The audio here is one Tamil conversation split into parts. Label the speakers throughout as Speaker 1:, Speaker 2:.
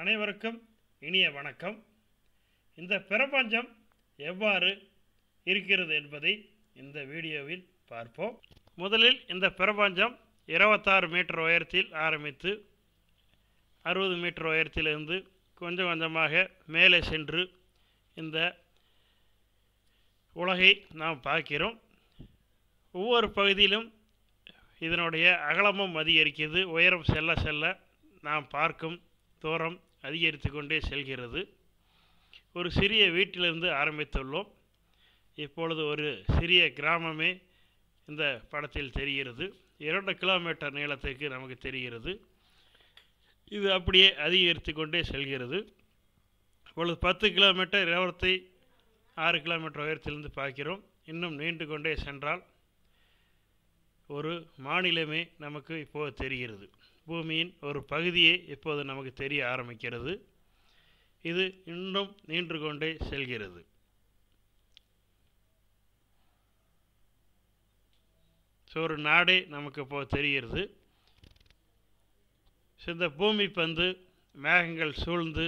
Speaker 1: அனைவருக்கும் இனிய வணக்கம். இந்த பிரபஞ்சம் எவ்வாறு இருக்கிறது என்பதை இந்த வீடியோவில் பார்ப்போம். முதலில் இந்த பிரபஞ்சம் 26 மீட்டர் உயரத்தில் ஆரம்பித்து 60 மீட்டர் உயரத்திலிருந்து கொஞ்சம் கொஞ்சமாக மேலே சென்று இந்த உலகை நாம் பார்க்கிறோம். ஒவ்வொரு பகுதியிலும் இதனுடைய அகலமும் அதிகரிக்கிறது. உயரம் செல்ல செல்ல நாம் பார்க்கும் தூரம் அதிகரித்து கொண்டே செல்கிறது. ஒரு சிறிய வீட்டிலிருந்து ஆரம்பித்துள்ளோம். இப்பொழுது ஒரு சிறிய கிராமமே இந்த படத்தில் தெரிகிறது. 2 கிலோமீட்டர் நீளத்துக்கு நமக்கு தெரிகிறது. இது அப்படியே அதிகரித்து கொண்டே செல்கிறது. இப்பொழுது 10 கிலோமீட்டர் 26 கிலோமீட்டர் உயரத்திலிருந்து பார்க்கிறோம். இன்னும் நீண்டு கொண்டே சென்றால் ஒரு மாநிலமே நமக்கு இப்போது தெரிகிறது. பூமியின் ஒரு பகுதியே இப்போது நமக்கு தெரிய ஆரம்பிக்கிறது. இது இன்னும் நீண்டு கொண்டே செல்கிறது. ஒரு நாடே நமக்கு இப்போது தெரிகிறது. இந்த பூமி பந்து மேகங்கள் சூழ்ந்து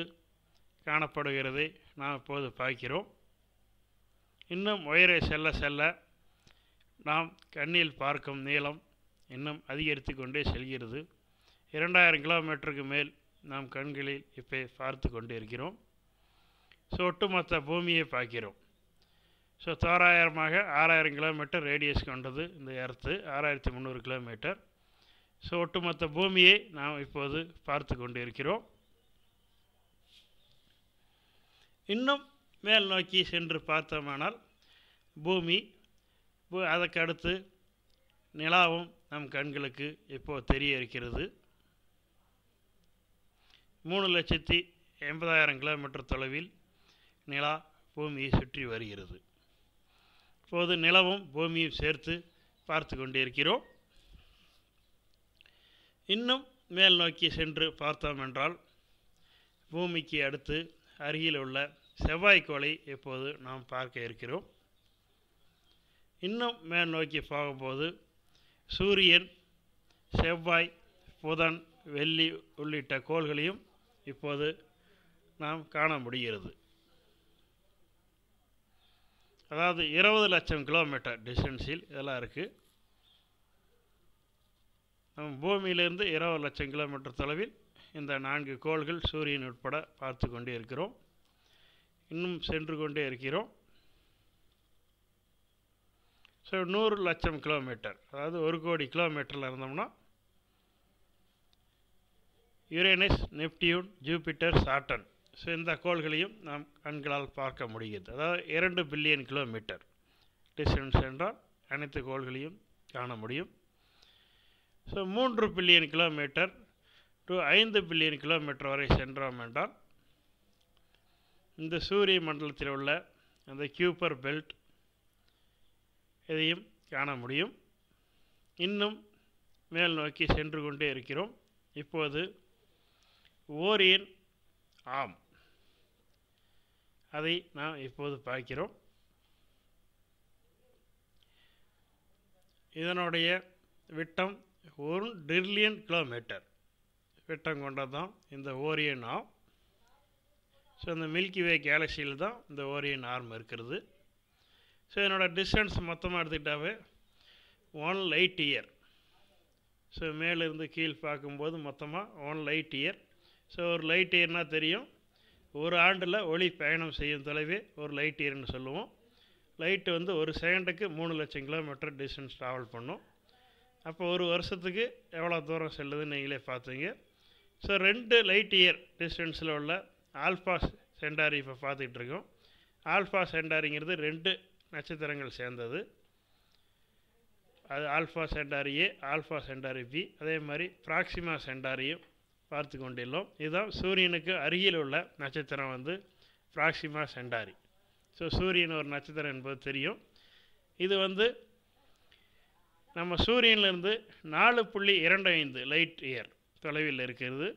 Speaker 1: காணப்படுகிறதை நாம் இப்போது பார்க்கிறோம். இன்னும் உயரே செல்ல செல்ல நாம் கண்ணில் பார்க்கும் நீளம் இன்னும் அதிகரித்து கொண்டே செல்கிறது. 2000 கிலோமீட்டருக்கு மேல் நாம் கண்களில் இப்போ பார்த்து கொண்டு இருக்கிறோம். ஒட்டுமொத்த பூமியை பார்க்கிறோம். தோராயமாக 6000 கிலோமீட்டர் ரேடியஸ் கொண்டது இந்த எர்த்து, 6300 கிலோமீட்டர். ஒட்டுமொத்த பூமியை நாம் இப்போது பார்த்து கொண்டு இருக்கிறோம். இன்னும் மேல் நோக்கி சென்று பார்த்தோமானால் பூமி, அதற்கு அடுத்து நிலாவும் நம் கண்களுக்கு இப்போது தெரிய இருக்கிறது. 3,80,000 கிலோமீட்டர் தொலைவில் நிலா பூமியை சுற்றி வருகிறது. இப்போது நிலவும் பூமியும் சேர்த்து பார்த்து கொண்டிருக்கிறோம். இன்னும் மேல் நோக்கி சென்று பார்த்தோம் என்றால் பூமிக்கு அடுத்து அருகில் உள்ள செவ்வாய்க்கோளை இப்போது நாம் பார்க்க இருக்கிறோம். இன்னும் மேல் நோக்கி போகும்போது சூரியன், செவ்வாய், புதன், வெள்ளி உள்ளிட்ட கோள்களையும் இப்போது நாம் காண முடிகிறது. அதாவது 20 லட்சம் கிலோமீட்டர் டிஸ்டன்ஸில் இதெல்லாம் இருக்குது. நம் பூமியிலிருந்து 20 லட்சம் கிலோமீட்டர் தொலைவில் இந்த 4 கோள்கள் சூரியன் உட்பட பார்த்து கொண்டே இருக்கிறோம். இன்னும் சென்று கொண்டே இருக்கிறோம். 100 லட்சம் கிலோமீட்டர், அதாவது 1 கோடி கிலோமீட்டரில் இருந்தோம்னா யுரேனஸ், நெப்டியூன், ஜூபிட்டர், சாட்டர்ன் இந்த கோள்களையும் நாம் கண்களால் பார்க்க முடிகிறது. அதாவது 2 பில்லியன் கிலோமீட்டர் டிஸ்டன்ஸ் என்றால் அனைத்து கோள்களையும் காண முடியும். 3 billion kilometre to 5 billion kilometre வரை சென்றோம் என்றால் இந்த சூரிய மண்டலத்தில் உள்ள அந்த கியூப்பர் பெல்ட் இதையும் காண முடியும். இன்னும் மேல் நோக்கி சென்று கொண்டே இருக்கிறோம். இப்போது ஓரியன் ஆம், அதை நாம் இப்போது பார்க்கிறோம். இதனுடைய விட்டம் 1 டிரில்லியன் கிலோமீட்டர் விட்டம் கொண்டதான் இந்த ஓரியன் ஆம். இந்த மில்கி வே கேலக்சியில் தான் இந்த ஓரியன் ஆர்ம் இருக்கிறது. என்னோடய டிஸ்டன்ஸ் மொத்தமாக எடுத்துக்கிட்டாவே 1 லைட் இயர். மேலிருந்து கீழ் பார்க்கும்போது மொத்தமாக 1 லைட் இயர். ஒரு லைட் இயர்னால் தெரியும், ஒரு ஆண்டில் ஒளி பயணம் செய்யும் தொலைவே ஒரு லைட் இயர்னு சொல்லுவோம். லைட்டு வந்து ஒரு செகண்டுக்கு 3 லட்சம் கிலோமீட்டர் டிஸ்டன்ஸ் ட்ராவல் பண்ணும். அப்போ ஒரு வருஷத்துக்கு எவ்வளோ தூரம் செல்லுதுன்னு நீங்களே பார்த்துங்க. 2 லைட் இயர் டிஸ்டன்ஸில் உள்ள ஆல்ஃபா சென்டாரி இப்போ பார்த்துக்கிட்டு இருக்கோம். ஆல்ஃபா சென்டாரிங்கிறது 2 நட்சத்திரங்கள் சேர்ந்தது. அது ஆல்ஃபா சென்டாரி ஏ, ஆல்ஃபா சென்டாரி பி. அதே மாதிரி ப்ராக்சிமா சென்டாரியும் பார்த்து கொண்டுள்ளோம். இதுதான் சூரியனுக்கு அருகில் உள்ள நட்சத்திரம் வந்து ப்ராக்சிமா சென்டாரி. சூரியன் ஒரு நட்சத்திரம் என்பது தெரியும். இது வந்து நம்ம சூரியனிலிருந்து 4.25 லைட் இயர் தொலைவில் இருக்கிறது.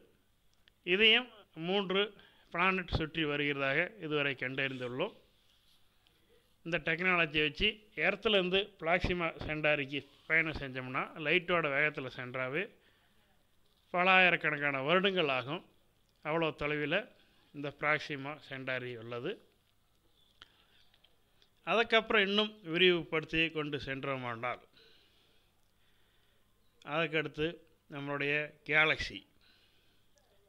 Speaker 1: இதையும் 3 பிளானட் சுற்றி வருகிறதாக இதுவரை கண்டறிந்துள்ளோம். இந்த டெக்னாலஜியை வச்சு எர்த்துலேருந்து ப்ராக்சிமா சென்டாரிக்கு பயணம் செஞ்சோம்னா லைட்டோட வேகத்தில் சென்றாவே பல ஆயிரக்கணக்கான வருடங்கள் ஆகும். அவ்வளோ தொலைவில் இந்த ப்ராக்சிமா சென்டாரி உள்ளது. அதுக்கப்புறம் இன்னும் விரிவுபடுத்தி கொண்டு சென்றோமானால் அதுக்கடுத்து நம்மளுடைய கேலக்ஸி.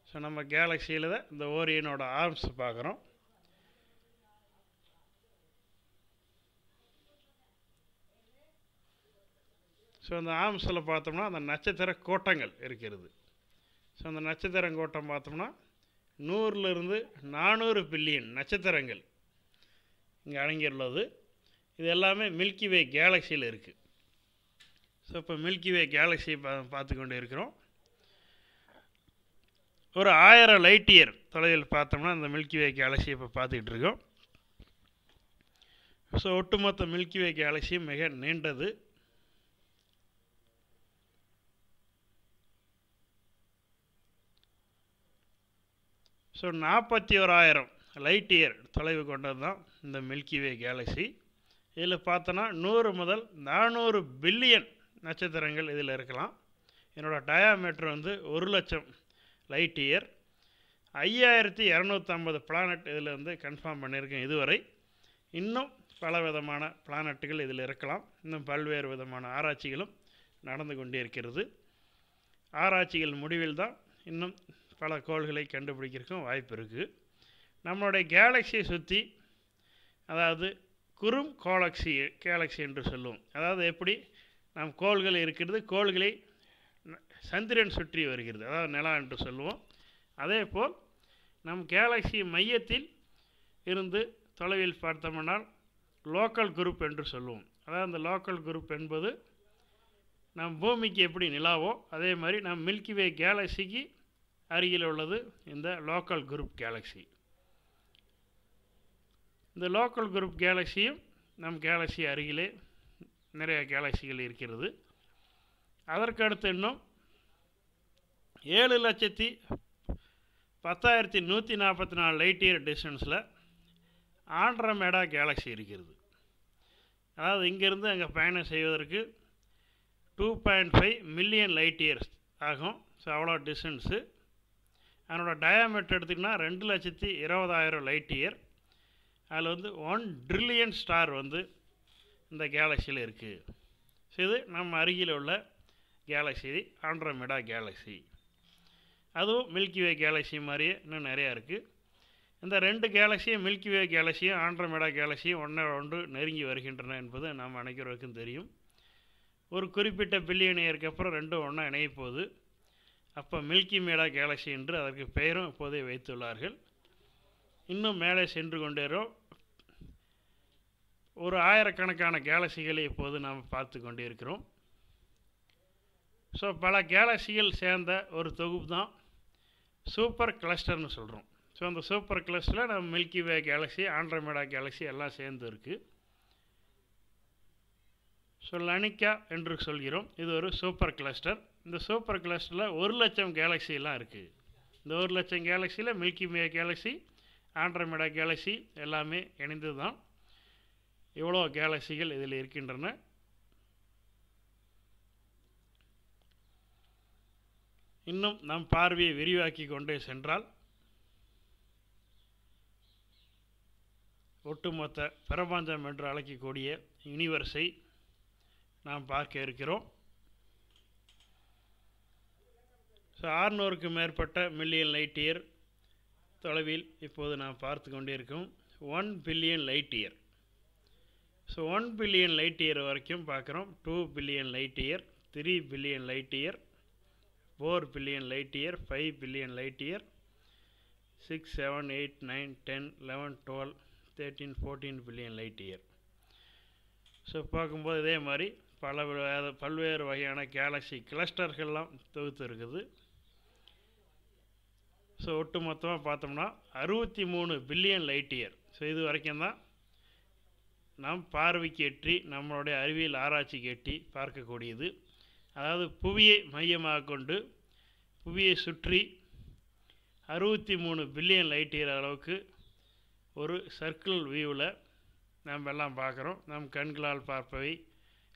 Speaker 1: ஸோ நம்ம கேலக்ஸியில் தான் இந்த ஓரியனோட ஆர்ம்ஸ் பார்க்குறோம். ஸோ அந்த ஆர்ம்ஸில் பார்த்தோம்னா அந்த நட்சத்திர கோட்டங்கள் இருக்கிறது. ஸோ அந்த நட்சத்திர கோட்டம் பார்த்தோம்னா 100லிருந்து 400 பில்லியன் நட்சத்திரங்கள் இங்கே அடங்கியுள்ளது. இது எல்லாமே மில்கி வே கேலக்ஸியில் இருக்குது. ஸோ இப்போ மில்கி வே கேலக்ஸியை பார்த்து கொண்டு இருக்கிறோம். ஒரு 1000 லைட் இயர் தொலைவில் பார்த்தோம்னா இந்த மில்கி வே கேலக்ஸியை இப்போ பார்த்துக்கிட்டு இருக்கோம். ஸோ ஒட்டுமொத்த மில்கி வே கேலக்ஸி மிக நீண்டது. ஸோ 41,000 லைட் இயர் தொலைவு கொண்டது தான் இந்த மில்கி வே கேலக்ஸி. இதில் பார்த்தோன்னா 100 முதல் 400 பில்லியன் நட்சத்திரங்கள் இதில் இருக்கலாம். என்னோடய டயாமீட்டர் வந்து 1,00,000 லைட் இயர். 5250 பிளானட் இதில் வந்து கன்ஃபார்ம் பண்ணியிருக்கேன் இதுவரை. இன்னும் பல விதமான பிளானட்டுகள் இதில் இருக்கலாம். இன்னும் பல்வேறு விதமான ஆராய்ச்சிகளும் நடந்து கொண்டே இருக்கிறது. ஆராய்ச்சிகள் முடிவில் தான் இன்னும் பல கோள்களை கண்டுபிடிக்கிறதுக்கும் வாய்ப்பு இருக்குது. நம்மளுடைய கேலக்ஸியை சுற்றி, அதாவது குறும் கேலக்ஸி என்று சொல்லுவோம். அதாவது எப்படி நம் கோள்கள் இருக்கிறது, கோள்களை சந்திரன் சுற்றி வருகிறது, அதாவது நிலா என்று சொல்லுவோம். அதே போல் நம் கேலக்ஸி மையத்தில் இருந்து தொலைவில் பார்த்தோம்னால் லோக்கல் குரூப் என்று சொல்லுவோம். அதாவது அந்த லோக்கல் குரூப் என்பது நம் பூமிக்கு எப்படி நிலாவோ அதே மாதிரி நம் மில்கி வே கேலக்ஸிக்கு அருகில் உள்ளது இந்த லோக்கல் குரூப் கேலக்ஸி. இந்த லோக்கல் குரூப் கேலக்ஸியும் நம் கேலக்ஸி அருகிலே நிறைய கேலக்ஸிகள் இருக்கிறது. அதற்கு அடுத்து இன்னும் 7,10,144 லைட் இயர் டிஸ்டன்ஸில் ஆண்ட்ரோமேடா கேலக்ஸி இருக்கிறது. அதாவது இங்கேருந்து அங்கே பயணம் செய்வதற்கு 2.5 மில்லியன் லைட் இயர்ஸ் ஆகும். ஸோ அவ்வளோ டிஸ்டன்ஸு. அதனோட டயாமீட்டர் எடுத்திங்கன்னா 2,20,000 லைட் இயர். அதில் வந்து 1 ட்ரில்லியன் ஸ்டார் வந்து இந்த கேலக்ஸியில் இருக்குது. ஸோ இது நம்ம அருகில் உள்ள கேலக்ஸி ஆண்ட்ரோமேடா கேலக்ஸி. அதுவும் மில்கி வே கேலக்ஸி மாதிரியே இன்னும் நிறையா இருக்குது. இந்த 2 கேலக்ஸியும் மில்கி வே கேலக்ஸியும் ஆண்ட்ரோமேடா கேலக்ஸியும் ஒன்று நெருங்கி வருகின்றன என்பது நாம் அனைவருக்கும் தெரியும். ஒரு குறிப்பிட்ட பில்லியன் இயருக்கு அப்புறம் ரெண்டும் ஒன்றா இணைய போகுது. அப்போ மில்கி மேடா கேலக்ஸி என்று அதற்கு பெயரும் இப்போதே வைத்துள்ளார்கள். இன்னும் மேலே சென்று கொண்டேறோம். ஒரு ஆயிரக்கணக்கான கேலக்ஸிகளை இப்போது நாம் பார்த்து கொண்டே இருக்கிறோம். ஸோ பல கேலக்ஸிகள் சேர்ந்த ஒரு தொகுப்பு தான் சூப்பர் கிளஸ்டர்னு சொல்கிறோம். ஸோ அந்த சூப்பர் கிளஸ்டரில் நம்ம மில்கி வே கேலக்ஸி, ஆண்ட்ரோமேடா கேலக்ஸி எல்லாம் சேர்ந்து இருக்குது. ஸோ லனிக்கா என்று சொல்கிறோம். இது ஒரு சூப்பர் கிளஸ்டர். இந்த சூப்பர் கிளஸ்டரில் 1,00,000 கேலக்ஸிலாம் இருக்குது. இந்த 1,00,000 கேலக்ஸியில் மில்கி வே கேலக்ஸி, ஆண்ட்ரோமேடா கேலக்ஸி எல்லாமே இணைந்து தான் இவ்வளோ கேலக்ஸிகள் இதில் இருக்கின்றன. இன்னும் நம் பார்வையை விரிவாக்கி கொண்டே சென்றால் ஒட்டுமொத்த பிரபஞ்சம் என்று அழைக்கக்கூடிய யூனிவர்ஸை நாம் பார்க்க இருக்கிறோம். ஸோ 600க்கு மேற்பட்ட மில்லியன் லைட் இயர் தொலைவில் இப்போது நாம் பார்த்து கொண்டே இருக்கோம். 1 billion light year. So 1 billion light year வரைக்கும் பார்க்குறோம். 2 billion light year, 3 billion light year, 4 billion light year, 5 billion light year, 6, 7, 8, 9, 10, 11, 12, 13, 14 billion light year. So பார்க்கும்போது இதே மாதிரி பல்வேறு வகையான கேலக்ஸி கிளஸ்டர்கள்லாம் தொகுத்து இருக்குது. ஸோ ஒட்டு மொத்தமாக பார்த்தோம்னா 63 பில்லியன் லைட் இயர். ஸோ இது வரைக்கும் தான் நாம் பார்வைக்கு எட்டி நம்மளுடைய அறிவியல் ஆராய்ச்சிக்கு எட்டி பார்க்கக்கூடியது. அதாவது புவியை மையமாக கொண்டு புவியை சுற்றி 63 பில்லியன் லைட் இயர் அளவுக்கு ஒரு சர்க்கிள் வியூவில் நாம் எல்லாம் பார்க்குறோம். நம் கண்களால் பார்ப்பவை,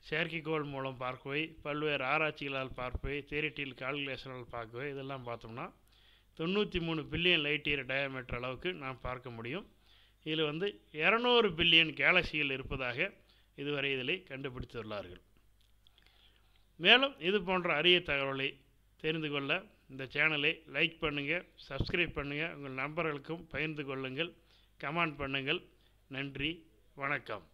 Speaker 1: செயற்கைக்கோள் மூலம் பார்ப்பவை, பல்வேறு ஆராய்ச்சிகளால் பார்ப்பவை, தியரிட்டிக்கல் கால்குலேஷனால் பார்க்கவை, இதெல்லாம் பார்த்தோம்னா 93 பில்லியன் லைட் இயர் டயாமீட்டர் அளவுக்கு நாம் பார்க்க முடியும். இதில் 200 பில்லியன் கேலக்சிகள் இருப்பதாக இதுவரை இதில் கண்டுபிடித்துள்ளார்கள். மேலும் இது போன்ற அரிய தகவலை தெரிந்து கொள்ள இந்த சேனலை லைக் பண்ணுங்கள், சப்ஸ்கிரைப் பண்ணுங்கள், உங்கள் நண்பர்களுக்கும் பகிர்ந்து கொள்ளுங்கள், கமெண்ட் பண்ணுங்கள். நன்றி, வணக்கம்.